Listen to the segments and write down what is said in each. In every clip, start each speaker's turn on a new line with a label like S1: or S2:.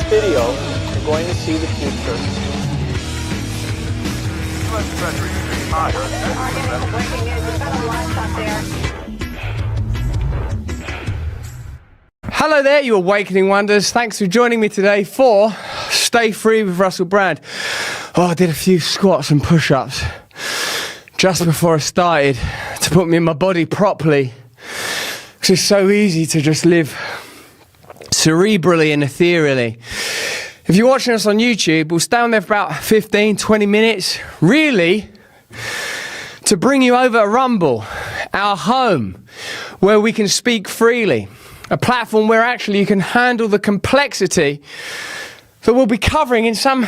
S1: video, you're going to see the future.
S2: Hello there, you Awakening Wonders. Thanks for joining me today for Stay Free with Russell Brand. Oh, I did a few squats and push-ups just before I started to put me in my body properly. It's just so easy to just live cerebrally and ethereally. If you're watching us on YouTube, we'll stay on there for about 15, 20 minutes, really, to bring you over to Rumble, our home, where we can speak freely. A platform where actually you can handle the complexity that we'll be covering in some...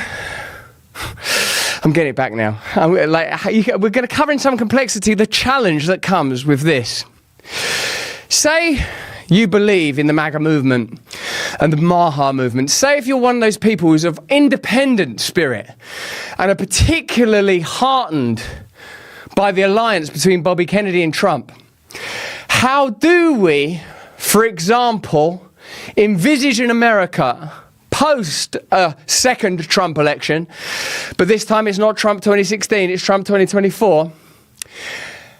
S2: I'm getting it back now. We're going to cover in some complexity the challenge that comes with this. Say you believe in the MAGA movement and the Maha movement. Say if you're one of those people who's of independent spirit and are particularly heartened by the alliance between Bobby Kennedy and Trump. How do we, for example, envisage in America post a second Trump election, but this time it's not Trump 2016, it's Trump 2024,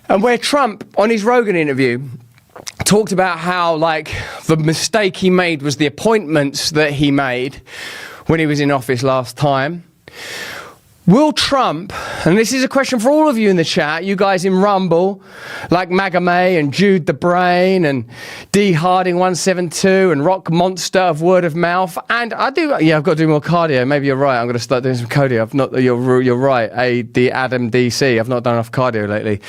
S2: and where Trump, on his Rogan interview, talked about how, like, the mistake he made was the appointments that he made when he was in office last time. Will Trump, and this is a question for all of you in the chat, you guys in Rumble, like Maga May and Jude the Brain and D Harding 172 and Rock Monster of Word of Mouth, and I've got to do more cardio. Maybe you're right. I'm going to start doing some cardio. You're right. The Adam DC. I've not done enough cardio lately.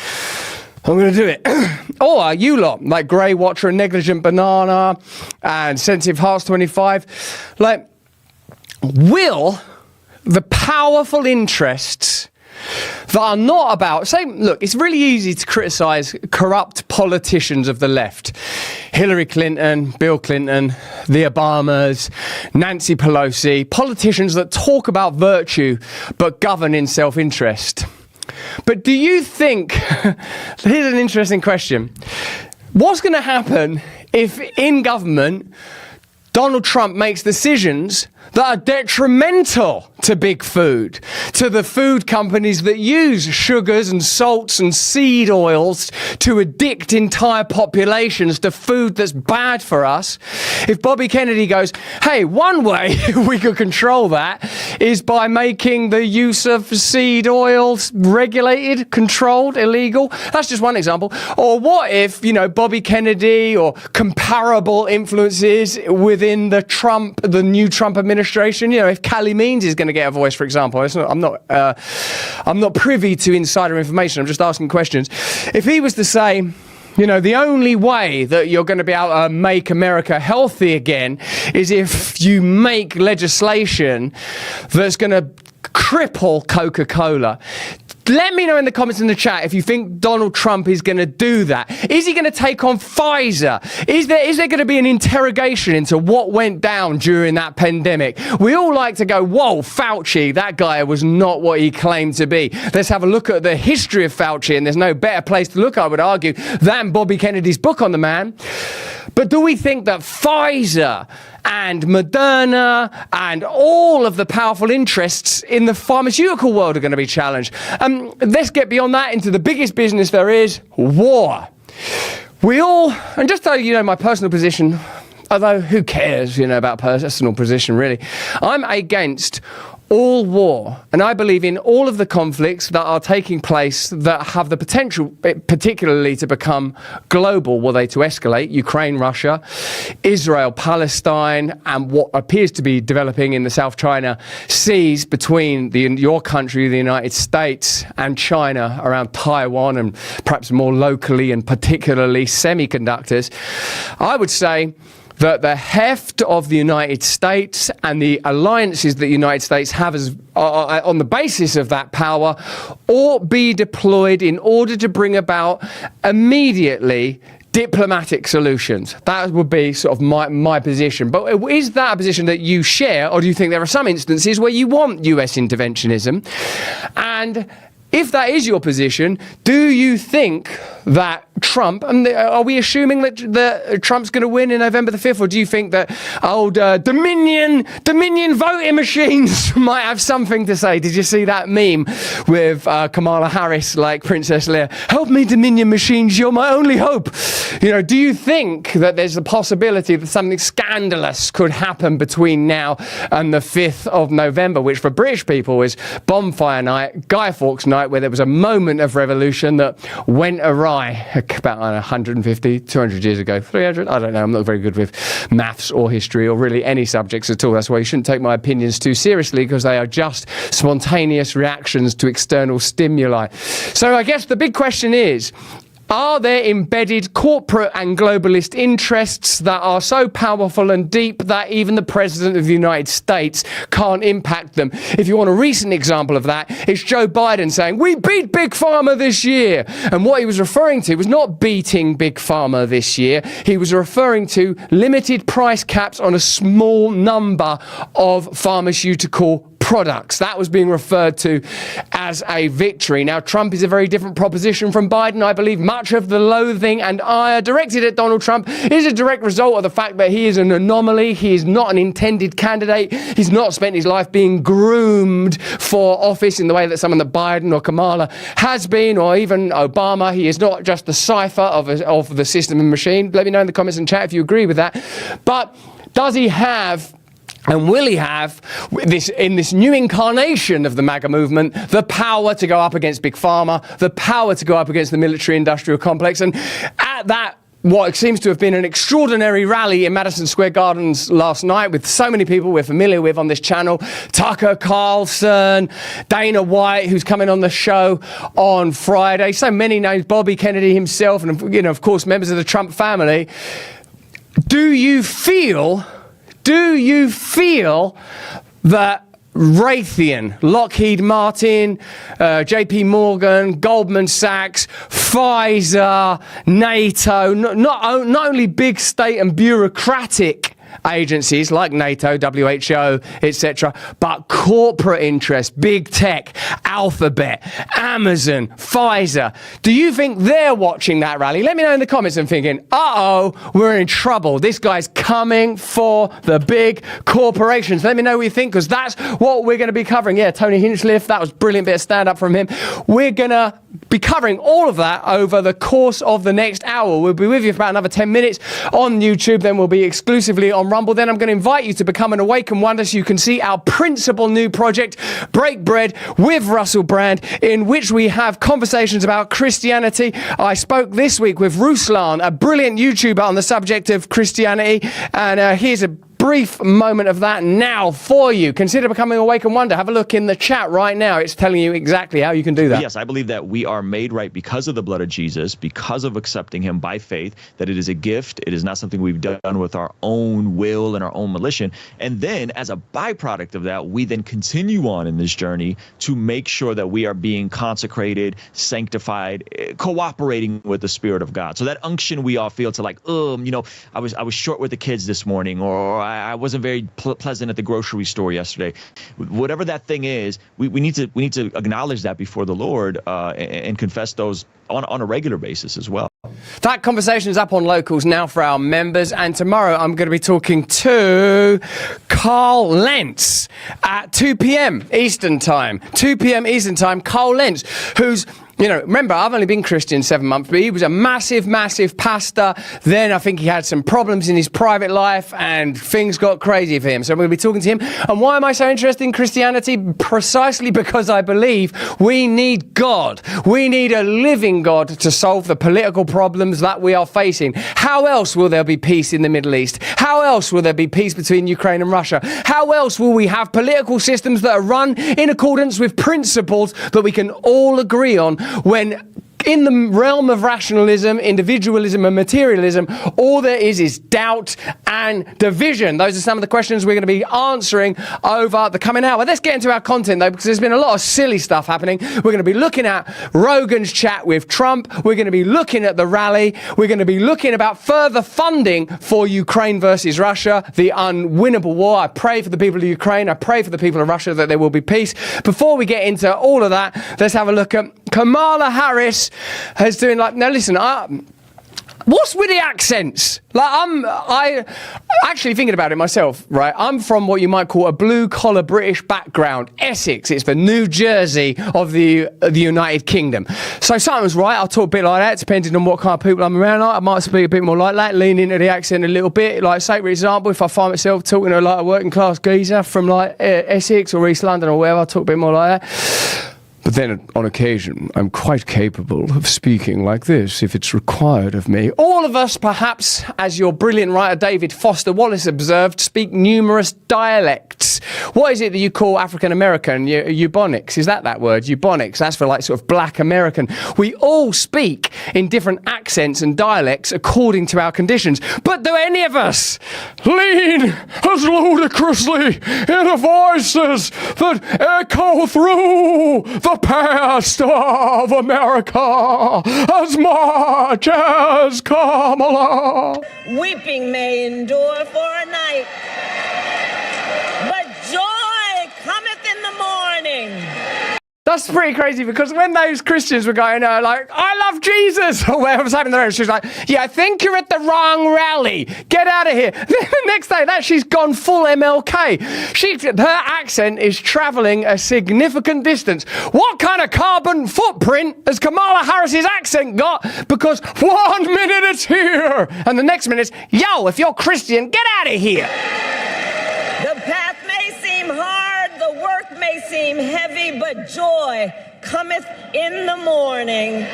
S2: I'm going to do it. Or you lot, like Grey Watcher and Negligent Banana and Sensitive Hearts 25, like, will the powerful interests that are not about... Look, it's really easy to criticise corrupt politicians of the left. Hillary Clinton, Bill Clinton, the Obamas, Nancy Pelosi, politicians that talk about virtue but govern in self-interest. But do you think... Here's an interesting question. What's going to happen if in government Donald Trump makes decisions that are detrimental to big food, to the food companies that use sugars and salts and seed oils to addict entire populations to food that's bad for us? If Bobby Kennedy goes, hey, one way we could control that is by making the use of seed oils regulated, controlled, illegal. That's just one example. Or what if, Bobby Kennedy or comparable influences within the new Trump administration, if Cali Means is going to get a voice, for example. I'm not privy to insider information. I'm just asking questions. If he was to say, the only way that you're going to be able to make America healthy again is if you make legislation that's going to cripple Coca-Cola. Let me know in the comments in the chat if you think Donald Trump is going to do that. Is he going to take on Pfizer? Is there going to be an interrogation into what went down during that pandemic? We all like to go, whoa, Fauci, that guy was not what he claimed to be. Let's have a look at the history of Fauci, and there's no better place to look, I would argue, than Bobby Kennedy's book on the man. But do we think that Pfizer and Moderna and all of the powerful interests in the pharmaceutical world are going to be challenged? Let's get beyond that into the biggest business there is, war. And just so you know my personal position, although who cares, about personal position really, I'm against all war, and I believe in all of the conflicts that are taking place that have the potential, particularly to become global, were they to escalate: Ukraine, Russia, Israel, Palestine, and what appears to be developing in the South China Seas between your country, the United States, and China around Taiwan, and perhaps more locally and particularly semiconductors. I would say that the heft of the United States and the alliances that the United States have on the basis of that power ought be deployed in order to bring about immediately diplomatic solutions. That would be sort of my position. But is that a position that you share, or do you think there are some instances where you want US interventionism? And if that is your position, do you think that Trump, and are we assuming that Trump's going to win in November the 5th, or do you think that old Dominion voting machines might have something to say? Did you see that meme with Kamala Harris, like Princess Leia? Help me, Dominion machines, you're my only hope. Do you think that there's a possibility that something scandalous could happen between now and the 5th of November, which for British people is Bonfire Night, Guy Fawkes Night, where there was a moment of revolution that went awry about 150, 200 years ago, 300, I don't know, I'm not very good with maths or history or really any subjects at all. That's why you shouldn't take my opinions too seriously, because they are just spontaneous reactions to external stimuli. So I guess the big question is, are there embedded corporate and globalist interests that are so powerful and deep that even the President of the United States can't impact them? If you want a recent example of that, it's Joe Biden saying, we beat Big Pharma this year. And what he was referring to was not beating Big Pharma this year. He was referring to limited price caps on a small number of pharmaceutical products. That was being referred to as a victory. Now, Trump is a very different proposition from Biden. I believe much of the loathing and ire directed at Donald Trump is a direct result of the fact that he is an anomaly. He is not an intended candidate. He's not spent his life being groomed for office in the way that someone that Biden or Kamala has been, or even Obama. He is not just the cipher of the system and machine. Let me know in the comments and chat if you agree with that. But does he have, and will he have, in this new incarnation of the MAGA movement, the power to go up against Big Pharma, the power to go up against the military-industrial complex? And at that, what seems to have been an extraordinary rally in Madison Square Gardens last night with so many people we're familiar with on this channel, Tucker Carlson, Dana White, who's coming on the show on Friday, so many names, Bobby Kennedy himself, and of course, members of the Trump family. Do you feel that Raytheon, Lockheed Martin, JP Morgan, Goldman Sachs, Pfizer, NATO, not only big state and bureaucratic agencies like NATO, WHO, etc., but corporate interests, big tech, Alphabet, Amazon, Pfizer. Do you think they're watching that rally? Let me know in the comments and thinking, uh-oh, we're in trouble. This guy's coming for the big corporations. Let me know what you think, because that's what we're going to be covering. Yeah, Tony Hinchcliffe, that was a brilliant bit of stand-up from him. We're going to be covering all of that over the course of the next hour. We'll be with you for about another 10 minutes on YouTube, then we'll be exclusively on Rumble. Then I'm going to invite you to become an Awaken Wonder so you can see our principal new project, Break Bread with Russell Brand, in which we have conversations about Christianity. I spoke this week with Ruslan, a brilliant YouTuber on the subject of Christianity, and here's a brief moment of that now for you. Consider becoming Awaken Wonder. Have a look in the chat right now. It's telling you exactly how you can do that.
S3: Yes, I believe that we are made right because of the blood of Jesus, because of accepting him by faith, that it is a gift. It is not something we've done with our own will and our own volition. And then as a byproduct of that, we then continue on in this journey to make sure that we are being consecrated, sanctified, cooperating with the Spirit of God. So that unction we all feel to like, I was short with the kids this morning, or I wasn't very pleasant at the grocery store yesterday. Whatever that thing is, we need to acknowledge that before the Lord and confess those on a regular basis as well.
S2: That conversation is up on Locals now for our members, and tomorrow I'm going to be talking to Carl Lentz at 2 p.m. Eastern Time. 2 p.m. Eastern Time, Carl Lentz, who's, remember, I've only been Christian 7 months, but he was a massive, massive pastor. Then I think he had some problems in his private life and things got crazy for him. So I'm going to be talking to him. And why am I so interested in Christianity? Precisely because I believe we need God. We need a living God to solve the political problems that we are facing. How else will there be peace in the Middle East? How else will there be peace between Ukraine and Russia? How else will we have political systems that are run in accordance with principles that we can all agree on when in the realm of rationalism, individualism and materialism, all there is doubt and division. Those are some of the questions we're going to be answering over the coming hour. Let's get into our content though, because there's been a lot of silly stuff happening. We're going to be looking at Rogan's chat with Trump. We're going to be looking at the rally. We're going to be looking about further funding for Ukraine versus Russia, the unwinnable war. I pray for the people of Ukraine. I pray for the people of Russia that there will be peace. Before we get into all of that, let's have a look at Kamala Harris has doing like, now listen, what's with the accents? Like, I actually thinking about it myself, right? I'm from what you might call a blue-collar British background, Essex. It's the New Jersey of the United Kingdom. So something's right. I'll talk a bit like that, depending on what kind of people I'm around. I might speak a bit more like that, lean into the accent a little bit. Like, say, for example, if I find myself talking to like a working-class geezer from like Essex or East London or wherever, I'll talk a bit more like that. But then, on occasion, I'm quite capable of speaking like this if it's required of me. All of us, perhaps, as your brilliant writer David Foster Wallace observed, speak numerous dialects. What is it that you call African American? Eubonics? Is that word? Eubonics. That's for like sort of black American. We all speak in different accents and dialects according to our conditions. But do any of us lean as ludicrously in voices that echo through the past of America as much as Kamala?
S4: Weeping may endure for a night, but joy cometh in the morning.
S2: That's pretty crazy, because when those Christians were going, like, I love Jesus, or whatever was happening there, she was like, yeah, I think you're at the wrong rally. Get out of here. Then the next day, she's gone full MLK. Her accent is travelling a significant distance. What kind of carbon footprint has Kamala Harris's accent got? Because 1 minute it's here, and the next minute it's, yo, if you're Christian, get out of here.
S4: The path may seem hard, the work may seem heavy, but joy cometh in the morning.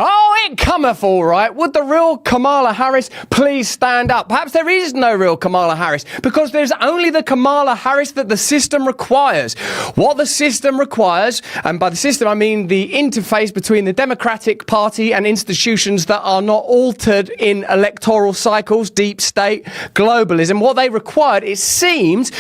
S2: Oh, it cometh all right. Would the real Kamala Harris please stand up? Perhaps there is no real Kamala Harris, because there's only the Kamala Harris that the system requires. What the system requires, and by the system I mean the interface between the Democratic Party and institutions that are not altered in electoral cycles, deep state, globalism, what they required, it seems,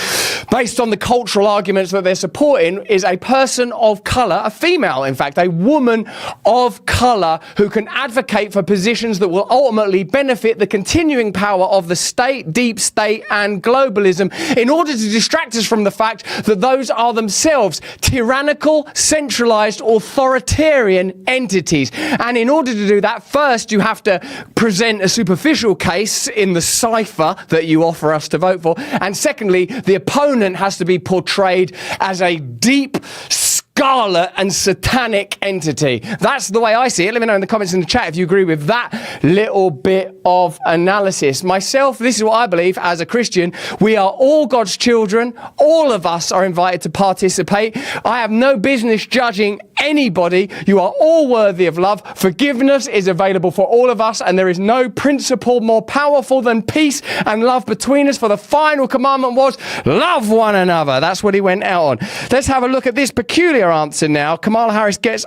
S2: based on the cultural arguments that they're supporting, is a person of colour, a female, in fact, a woman of colour, who can advocate for positions that will ultimately benefit the continuing power of the state, deep state and globalism, in order to distract us from the fact that those are themselves tyrannical, centralised, authoritarian entities. And in order to do that, first you have to present a superficial case in the cipher that you offer us to vote for. And secondly, the opponent has to be portrayed as a deep, scarlet and satanic entity. That's the way I see it. Let me know in the comments in the chat if you agree with that little bit of analysis. Myself, this is what I believe as a Christian. We are all God's children. All of us are invited to participate. I have no business judging anybody. You are all worthy of love. Forgiveness is available for all of us, and there is no principle more powerful than peace and love between us. For the final commandment was, love one another. That's what he went out on. Let's have a look at this peculiar answer now. Kamala Harris gets,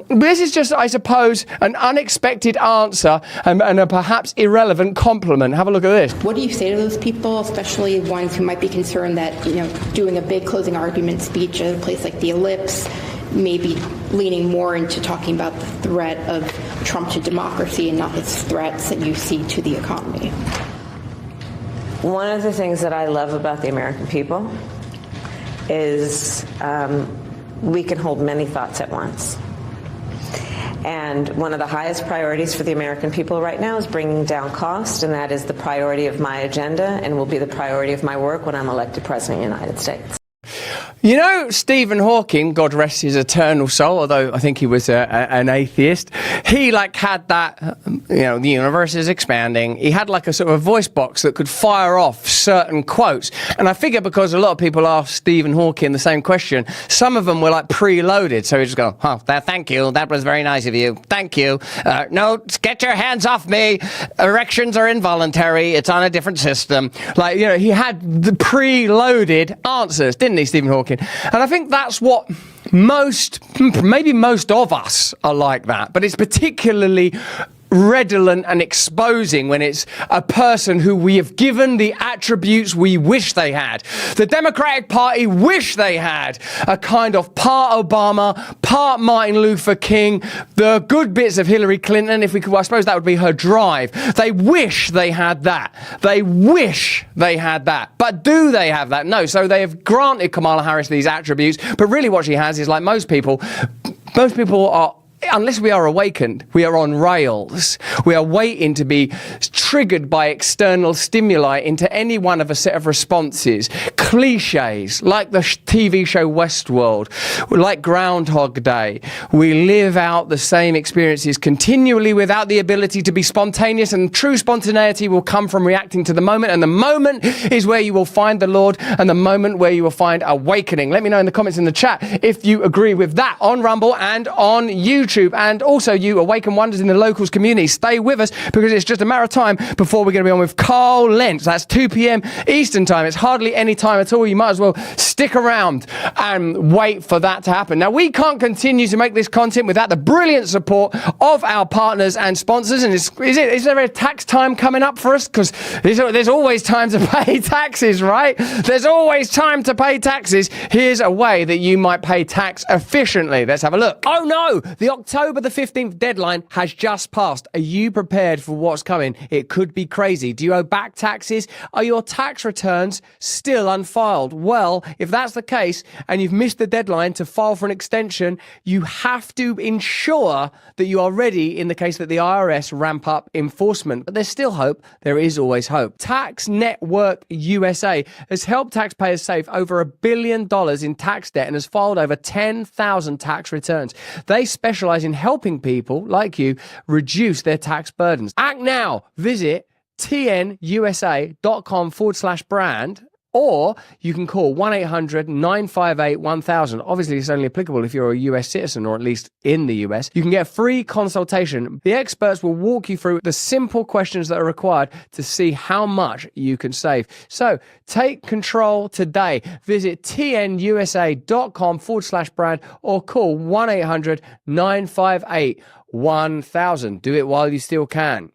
S2: this is just, I suppose, an unexpected answer and a perhaps irrelevant compliment. Have a look at this.
S5: What do you say to those people, especially ones who might be concerned that, doing a big closing argument speech at a place like the Ellipse, maybe leaning more into talking about the threat of Trump to democracy and not the threats that you see to the economy?
S6: One of the things that I love about the American people is we can hold many thoughts at once. And one of the highest priorities for the American people right now is bringing down cost, and that is the priority of my agenda and will be the priority of my work when I'm elected President of the United States.
S2: You know, Stephen Hawking, God rest his eternal soul, although I think he was an atheist, he had that, the universe is expanding. He had a sort of voice box that could fire off certain quotes. And I figure because a lot of people asked Stephen Hawking the same question, some of them were preloaded. So he just go, thank you. That was very nice of you. Thank you. No, get your hands off me. Erections are involuntary. It's on a different system. He had the preloaded answers, didn't he, Stephen Hawking? And I think that's what maybe most of us are like that, but it's particularly redolent and exposing when it's a person who we have given the attributes we wish they had. The Democratic Party wish they had a kind of part Obama, part Martin Luther King, the good bits of Hillary Clinton, if we could, I suppose that would be her drive. They wish they had that. They wish they had that. But do they have that? No. So they have granted Kamala Harris these attributes, but really what she has is, like most people are, unless we are awakened, we are on rails. We are waiting to be triggered by external stimuli into any one of a set of responses. Cliches, like the TV show Westworld, like Groundhog Day. We live out the same experiences continually without the ability to be spontaneous, and true spontaneity will come from reacting to the moment, and the moment is where you will find the Lord, and the moment where you will find awakening. Let me know in the comments in the chat if you agree with that on Rumble and on YouTube. And also, you Awaken Wonders in the locals community, stay with us, because it's just a matter of time before we're going to be on with Carl Lentz. That's 2 p.m. Eastern time. It's hardly any time at all. You might as well stick around and wait for that to happen. Now, we can't continue to make this content without the brilliant support of our partners and sponsors. And is there a tax time coming up for us? Because there's always time to pay taxes, right? There's always time to pay taxes. Here's a way that you might pay tax efficiently. Let's have a look. Oh no, the October the 15th deadline has just passed. Are you prepared for what's coming? It could be crazy. Do you owe back taxes? Are your tax returns still unfiled? Well, if that's the case and you've missed the deadline to file for an extension, you have to ensure that you are ready in the case that the IRS ramp up enforcement. But there's still hope. There is always hope. Tax Network USA has helped taxpayers save over $1 billion in tax debt and has filed over 10,000 tax returns. They specialize in helping people like you reduce their tax burdens. Act now. Visit tnusa.com/brand, or you can call 1-800-958-1000. Obviously, it's only applicable if you're a US citizen, or at least in the US. You can get a free consultation. The experts will walk you through the simple questions that are required to see how much you can save. So take control today. Visit tnusa.com/brand or call 1-800-958-1000. Do it while you still can.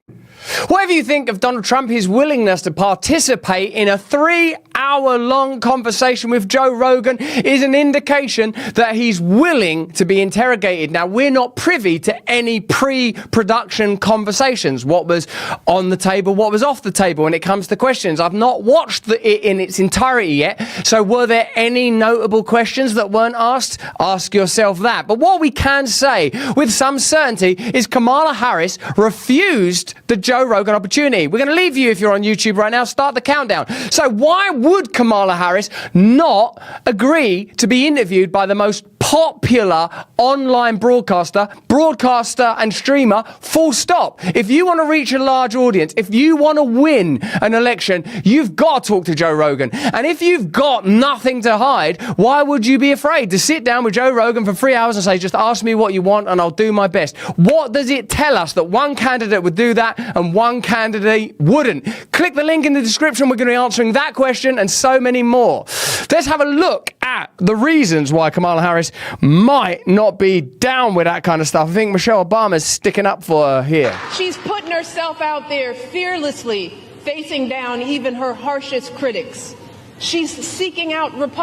S2: Whatever you think of Donald Trump, his willingness to participate in a 3-hour-long conversation with Joe Rogan is an indication that he's willing to be interrogated. Now, we're not privy to any pre-production conversations. What was on the table, what was off the table when it comes to questions. I've not watched it in its entirety yet. So were there any notable questions that weren't asked? Ask yourself that. But what we can say with some certainty is Kamala Harris refused the Joe Rogan opportunity. We're going to leave you, if you're on YouTube right now, start the countdown. So why would Kamala Harris not agree to be interviewed by the most popular online broadcaster and streamer, full stop? If you want to reach a large audience, if you want to win an election, you've got to talk to Joe Rogan. And if you've got nothing to hide, why would you be afraid to sit down with Joe Rogan for 3 hours and say, just ask me what you want and I'll do my best? What does it tell us that one candidate would do that and one candidate wouldn't? Click the link in the description. We're going to be answering that question and so many more. Let's have a look at the reasons why Kamala Harris might not be down with that kind of stuff. I think Michelle Obama's sticking up for her here.
S7: She's putting herself out there fearlessly, facing down even her harshest critics. She's seeking out Republicans